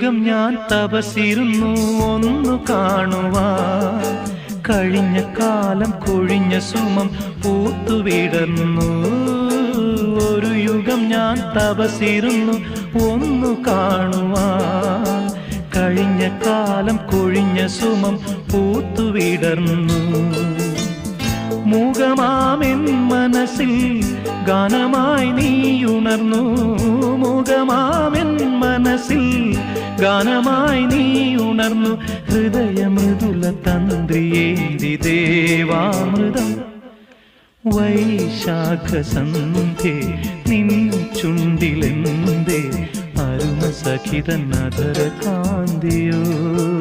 യുഗം ഞാൻ തപസിരുന്നു ഒന്നു കാണുവാൻ. കഴിഞ്ഞ കാലം കൊഴിഞ്ഞ സുമം പൂത്തുവിടർന്നു. ഒരു യുഗം ഞാൻ തപസിരുന്നു ഒന്നു കാണുവാൻ. കഴിഞ്ഞ കാലം കൊഴിഞ്ഞ സുമം പൂത്തുവിടർന്നു. മൂകമാമെൻ മനസ്സിൽ ഗാനമായി നീയുണർന്നു. മൂകമാമെൻ മനസ്സിൽ ഗാനമായി നീയുണർന്നു. ഹൃദയമൃദുല തന്ത്രിയേന്തി ദേവാമൃതം. വൈശാഖസന്ധ്യേ നിൻ ചുണ്ടിലെന്തേ അരുണ സഖിതൻ അധര കാന്തിയോ.